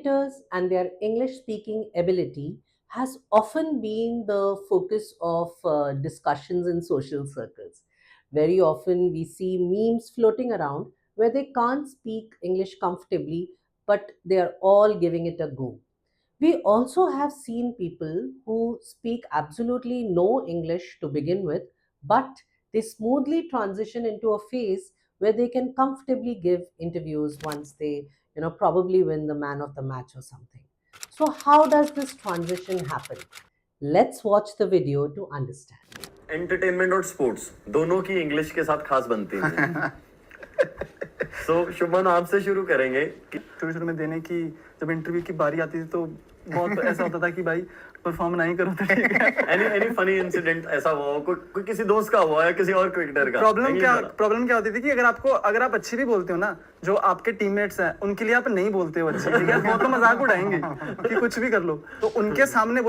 Communicators and their English speaking ability has often been the focus of discussions in social circles. Very often, we see memes floating around where they can't speak English comfortably, but they are all giving it a go. We also have seen people who speak absolutely no English to begin with, but they smoothly transition into a phase where they can comfortably give interviews once they, probably win the man of the match or something. So, how does this transition happen? Let's watch the video to understand. Entertainment और sports दोनों की English के साथ खास बनती है। सो शुभन आपसे शुरू करेंगे कि शुरू शुरू में देने की जब इंटरव्यू की बारी आती थी तो बहुत ऐसा होता था कि भाई परफॉर्म नहीं करो तो ठीक है। एनी फनी इंसिडेंट ऐसा हुआ हो कोई किसी दोस्त का हुआ या किसी और क्रिकेटर का? प्रॉब्लम क्या होती थी कि अगर आप अच्छी भी बोलते हो ना, जो आपके टीममेट्स हैं उनके लिए आप नहीं बोलते हो अच्छी, ठीक है, वो तो मजाक उड़ाएंगे कि कुछ भी कर लो, तो उनके सामने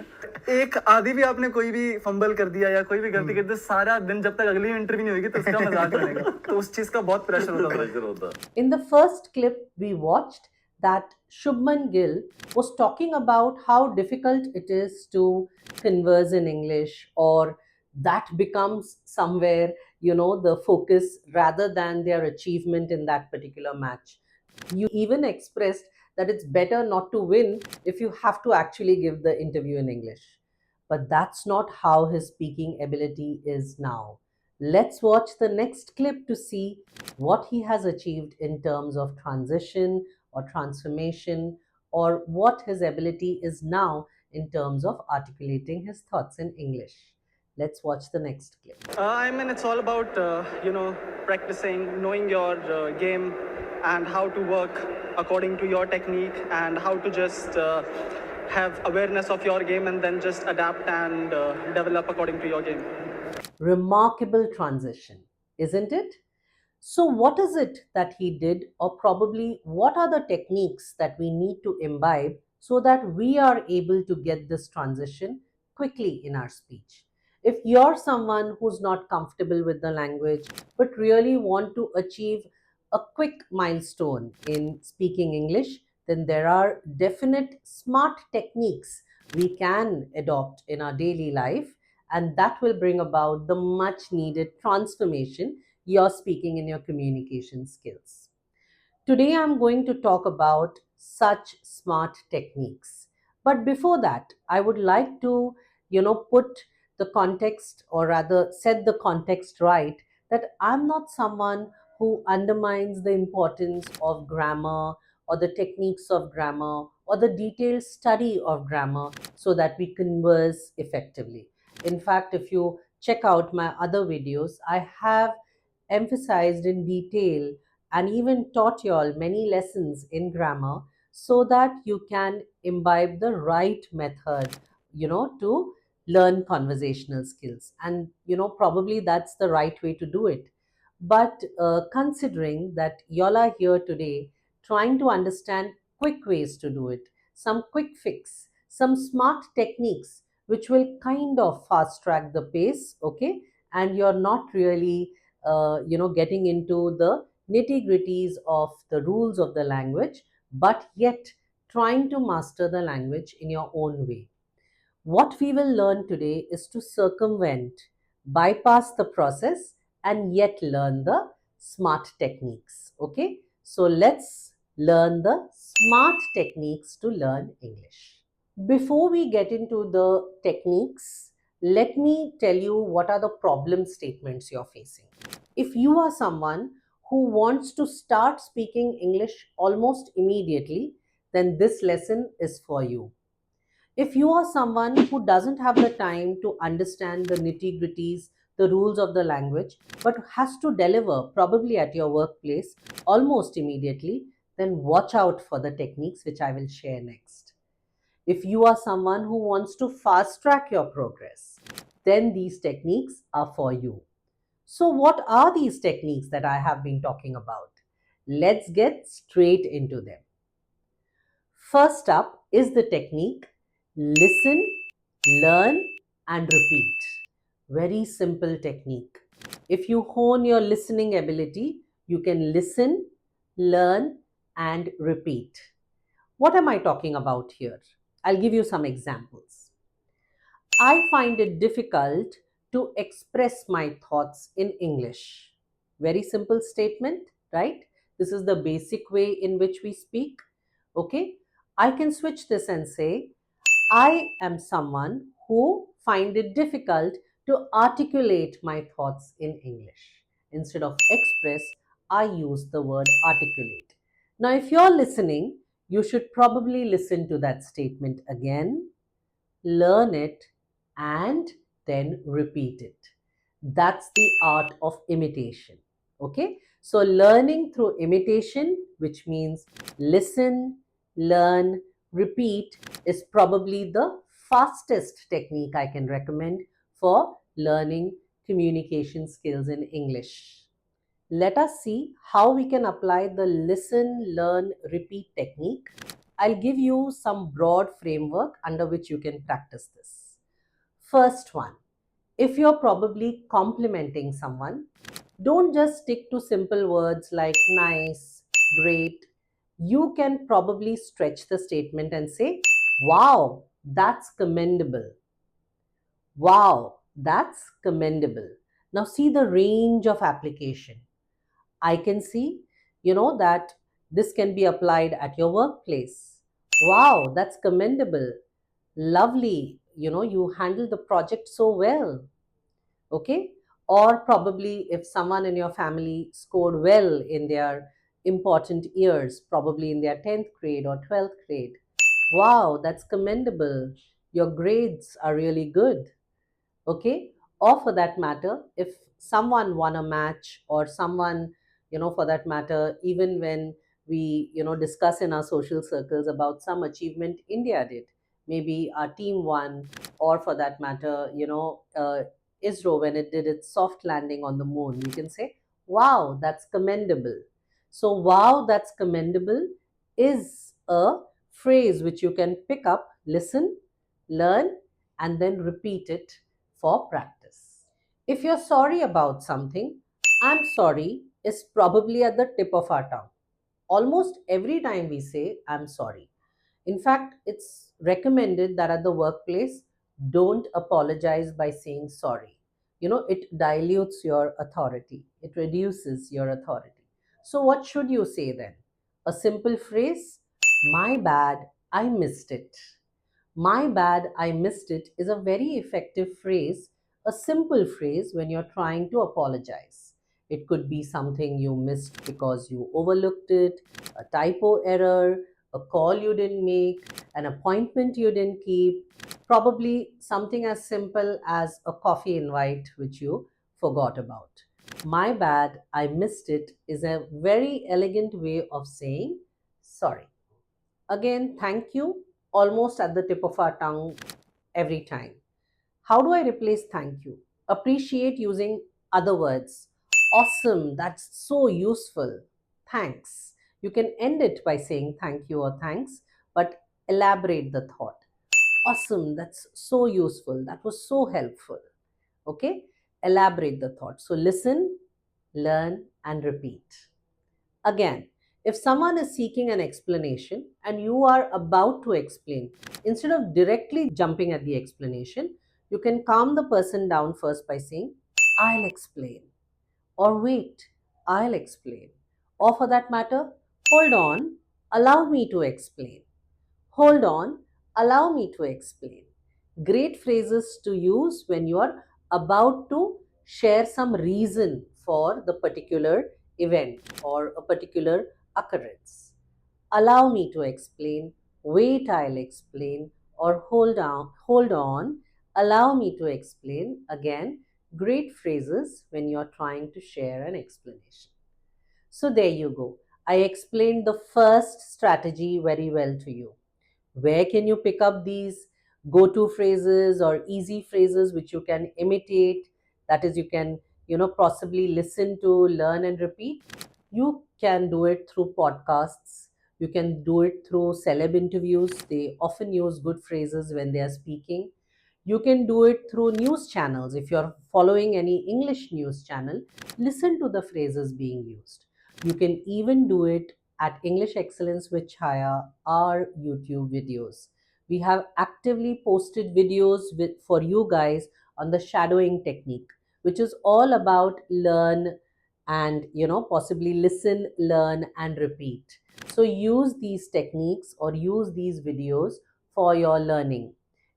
एक आधी भी आपने कोई भी फंबल कर दिया या कोई भी गलती कर दी, सारा दिन जब तक अगली इंटरव्यू नहीं होगी तो उसका मजाक उड़ाएगा, तो उस चीज का बहुत प्रेशर होता है। In the first clip we watched, that Shubman Gill was talking about how difficult it is to converse in English, or that becomes somewhere, the focus rather than their achievement in that particular match. You even expressed that it's better not to win if you have to actually give the interview in English. But that's not how his speaking ability is now. Let's watch the next clip to see what he has achieved in terms of transition or transformation, or what his ability is now in terms of articulating his thoughts in English. Let's watch the next clip. It's all about practicing, knowing your game and how to work according to your technique, and how to just have awareness of your game and then just adapt and develop according to your game. Remarkable transition, isn't it? So, what is it that he did, or probably what are the techniques that we need to imbibe so that we are able to get this transition quickly in our speech? If you're someone who's not comfortable with the language but really want to achieve a quick milestone in speaking English, then there are definite smart techniques we can adopt in our daily life, and that will bring about the much needed transformation you're speaking in your communication skills. Today, I'm going to talk about such smart techniques. But before that, I would like to, put the context, or rather set the context right, that I'm not someone who undermines the importance of grammar or the techniques of grammar or the detailed study of grammar so that we converse effectively. In fact, if you check out my other videos, I have emphasized in detail and even taught you all many lessons in grammar so that you can imbibe the right method, to learn conversational skills. And, probably that's the right way to do it. But considering that y'all are here today trying to understand quick ways to do it, some quick fix, some smart techniques which will kind of fast track the pace, okay? And you're not really, getting into the nitty gritties of the rules of the language, but yet trying to master the language in your own way. What we will learn today is to circumvent, bypass the process, and yet learn the smart techniques. Okay, so let's learn the smart techniques to learn English. Before we get into the techniques, let me tell you what are the problem statements you're facing. If you are someone who wants to start speaking English almost immediately, then this lesson is for you. If you are someone who doesn't have the time to understand the nitty gritties, the rules of the language, but has to deliver probably at your workplace almost immediately, then watch out for the techniques which I will share next. If you are someone who wants to fast track your progress, then these techniques are for you. So, what are these techniques that I have been talking about? Let's get straight into them. First up is the technique listen, learn, and repeat. Very simple technique. If you hone your listening ability, you can listen, learn, and repeat. What am I talking about here? I'll give you some examples. I find it difficult to express my thoughts in English. Very simple statement, right? This is the basic way in which we speak. Okay? I can switch this and say, I am someone who find it difficult to articulate my thoughts in English. Instead of express, I use the word articulate. Now, if you're listening, you should probably listen to that statement again, learn it, and then repeat it. That's the art of imitation. Okay? So, learning through imitation, which means listen, learn, repeat, is probably the fastest technique I can recommend for learning communication skills in English. Let us see how we can apply the listen, learn, repeat technique. I'll give you some broad framework under which you can practice this. First one, if you're probably complimenting someone, don't just stick to simple words like nice, great. You can probably stretch the statement and say, wow, that's commendable. Wow, that's commendable. Now, see the range of application. I can see, that this can be applied at your workplace. Wow, that's commendable. Lovely. You handle the project so well. Okay. Or probably if someone in your family scored well in their important years, probably in their 10th grade or 12th grade. Wow, that's commendable. Your grades are really good. Okay. Or for that matter, if someone won a match, or someone, for that matter, even when we discuss in our social circles about some achievement India did, maybe our team won, or for that matter, ISRO, when it did its soft landing on the moon, we can say, wow, that's commendable. So wow, that's commendable is a phrase which you can pick up, listen, learn, and then repeat it for practice. If you're sorry about something, I'm sorry is probably at the tip of our tongue. Almost every time we say, I'm sorry. In fact, it's recommended that at the workplace, don't apologize by saying sorry. It dilutes your authority, it reduces your authority. So, what should you say then? A simple phrase, my bad, I missed it. My bad, I missed it is a very effective phrase, a simple phrase when you're trying to apologize. It could be something you missed because you overlooked it, a typo error, a call you didn't make, an appointment you didn't keep, probably something as simple as a coffee invite which you forgot about. My bad, I missed it is a very elegant way of saying sorry. Again, thank you, almost at the tip of our tongue every time. How do I replace thank you? Appreciate using other words. Awesome, that's so useful. Thanks. You can end it by saying thank you or thanks, but elaborate the thought. Awesome, that's so useful. That was so helpful. Okay? Elaborate the thought. So listen, learn, and repeat. Again, if someone is seeking an explanation and you are about to explain, instead of directly jumping at the explanation, you can calm the person down first by saying, I'll explain. Or wait, I'll explain. Or for that matter, hold on, allow me to explain. Hold on, allow me to explain. Great phrases to use when you are about to share some reason for the particular event or a particular occurrence. Allow me to explain, wait, I'll explain, or hold on, allow me to explain. Again, great phrases when you're trying to share an explanation. So, there you go. I explained the first strategy very well to you. Where can you pick up these go to phrases or easy phrases which you can imitate? That is, you can, possibly listen to, learn, and repeat. You can do it through podcasts. You can do it through celeb interviews. They often use good phrases when they are speaking. You can do it through news channels. If you're following any English news channel, listen to the phrases being used. You can even do it at English Excellence with Chhaya, our YouTube videos. We have actively posted videos for you guys on the shadowing technique, which is all about learn and possibly listen, learn, and repeat. So use these techniques or use these videos for your learning.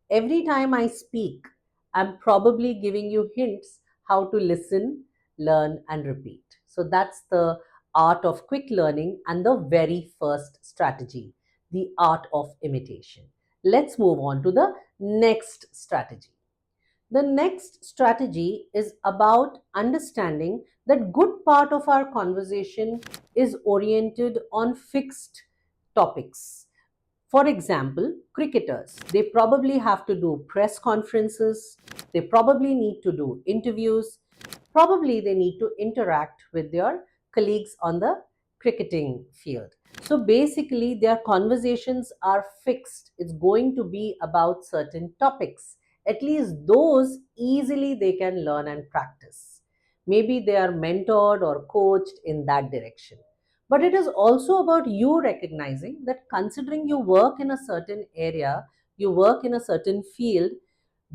Every time I speak, I'm probably giving you hints how to listen, learn, and repeat. So that's the art of quick learning and the very first strategy, the art of imitation. Let's move on to the next strategy. The next strategy is about understanding that good part of our conversation is oriented on fixed topics. For example, cricketers, they probably have to do press conferences, they probably need to do interviews, probably they need to interact with their colleagues on the cricketing field. So basically, their conversations are fixed. It's going to be about certain topics. At least those easily they can learn and practice. Maybe they are mentored or coached in that direction. But it is also about you recognizing that considering you work in a certain area, you work in a certain field,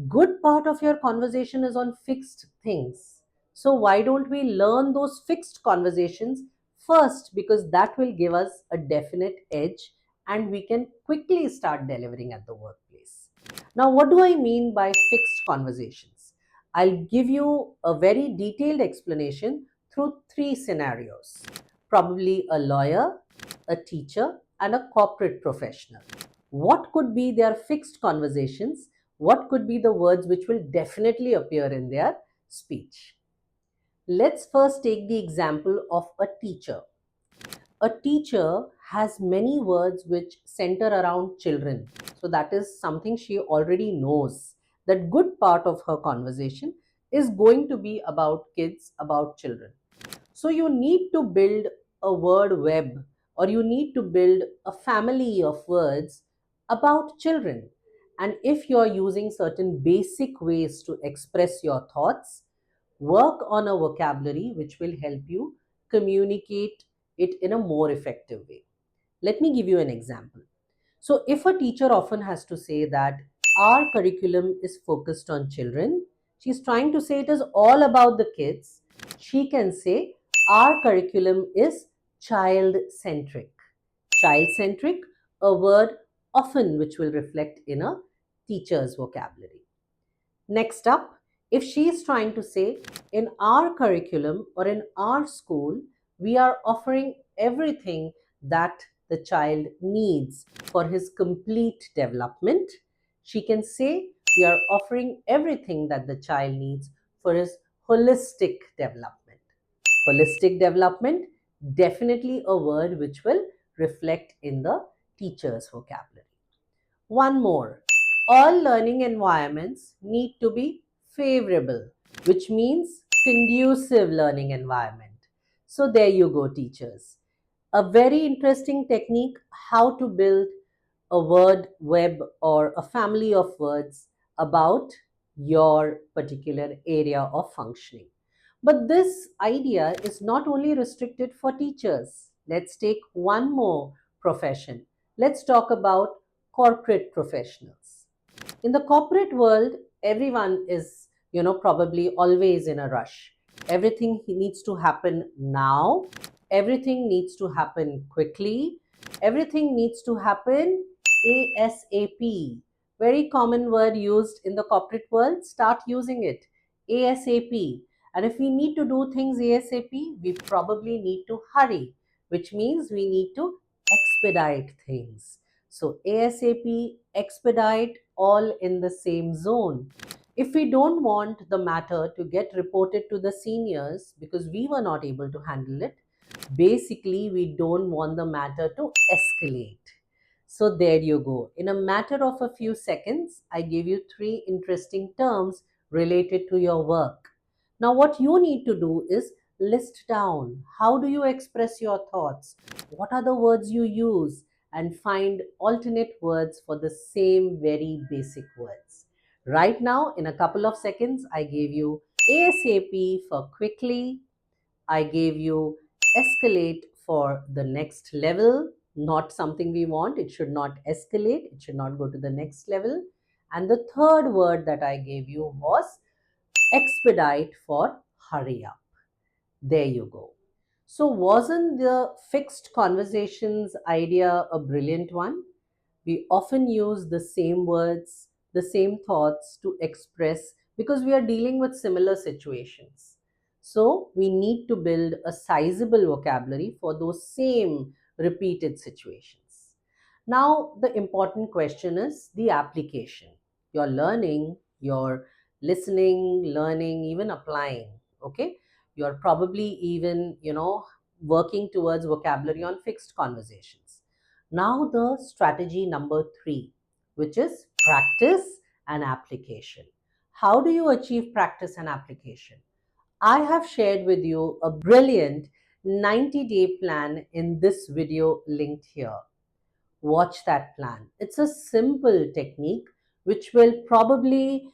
good part of your conversation is on fixed things. So why don't we learn those fixed conversations first, because that will give us a definite edge and we can quickly start delivering at the workplace. Now, what do I mean by fixed conversations? I'll give you a very detailed explanation through three scenarios. Probably a lawyer, a teacher, and a corporate professional. What could be their fixed conversations? What could be the words which will definitely appear in their speech? Let's first take the example of a teacher. A teacher has many words which center around children. So that is something she already knows. That good part of her conversation is going to be about kids, about children. So you need to build a word web, or you need to build a family of words about children. And if you're using certain basic ways to express your thoughts, work on a vocabulary which will help you communicate it in a more effective way. Let me give you an example. So, if a teacher often has to say that our curriculum is focused on children, she's trying to say it is all about the kids. She can say our curriculum is child centric. Child centric, a word often which will reflect in a teacher's vocabulary. Next up, if she is trying to say, in our curriculum or in our school, we are offering everything that the child needs for his complete development, she can say, we are offering everything that the child needs for his holistic development. Holistic development, definitely a word which will reflect in the teacher's vocabulary. One more. All learning environments need to be favorable, which means conducive learning environment. So there you go, teachers. A very interesting technique how to build a word web or a family of words about your particular area of functioning. But this idea is not only restricted for teachers. Let's take one more profession. Let's talk about corporate professionals. In the corporate world, everyone is, probably always in a rush. Everything needs to happen now. Everything needs to happen quickly. Everything needs to happen ASAP. Very common word used in the corporate world. Start using it. ASAP. And if we need to do things ASAP, we probably need to hurry, which means we need to expedite things. So ASAP, expedite, all in the same zone. If we don't want the matter to get reported to the seniors because we were not able to handle it, basically we don't want the matter to escalate. So there you go. In a matter of a few seconds, I gave you three interesting terms related to your work. Now, what you need to do is list down how do you express your thoughts, what are the words you use, and find alternate words for the same very basic words. Right now, in a couple of seconds, I gave you ASAP for quickly, I gave you escalate for the next level, not something we want. It should not escalate, it should not go to the next level. And the third word that I gave you was expedite, for hurry up. There you go. So, wasn't the fixed conversations idea a brilliant one? We often use the same words, the same thoughts to express because we are dealing with similar situations. So, we need to build a sizable vocabulary for those same repeated situations. Now, the important question is the application. You're learning, you're listening, learning, even applying. Okay, you're probably even, working towards vocabulary on fixed conversations. Now, the strategy number three, which is practice and application. How do you achieve practice and application? I have shared with you a brilliant 90-day plan in this video linked here. Watch that plan. It's a simple technique which will probably,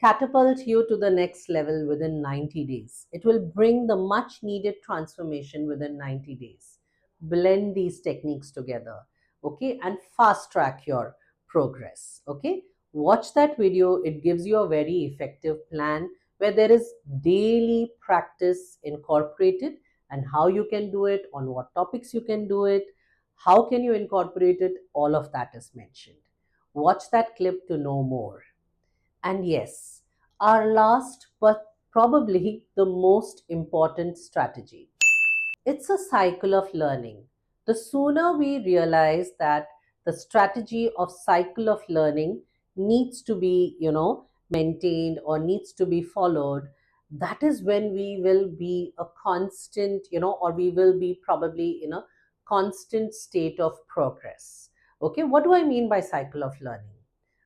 catapult you to the next level within 90 days. It will bring the much needed transformation within 90 days. Blend these techniques together, okay, and fast track your progress, okay? Watch that video. It gives you a very effective plan where there is daily practice incorporated, and how you can do it, on what topics you can do it, how can you incorporate it? All of that is mentioned. Watch that clip to know more. And yes, our last but probably the most important strategy, it's a cycle of learning. The sooner we realize that the strategy of cycle of learning needs to be, maintained or needs to be followed, that is when we will be a constant, or we will be probably in a constant state of progress. Okay, what do I mean by cycle of learning?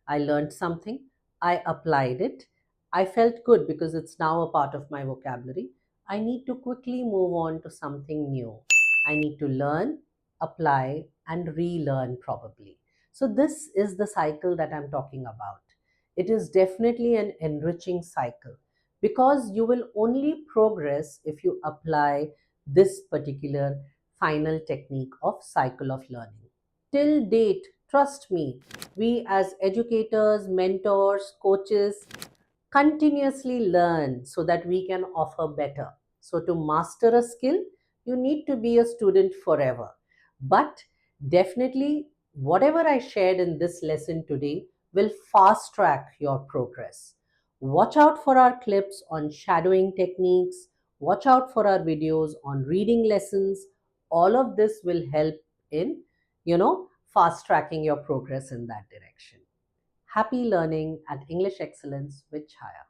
I learned something, I applied it, I felt good because it's now a part of my vocabulary. I need to quickly move on to something new. I need to learn, apply, and relearn probably. So, this is the cycle that I'm talking about. It is definitely an enriching cycle because you will only progress if you apply this particular final technique of cycle of learning. Till date, trust me, we as educators, mentors, coaches, continuously learn so that we can offer better. So, to master a skill, you need to be a student forever. But definitely, whatever I shared in this lesson today will fast track your progress. Watch out for our clips on shadowing techniques, watch out for our videos on reading lessons. All of this will help in, fast tracking your progress in that direction. Happy learning at English Excellence with Chhaya.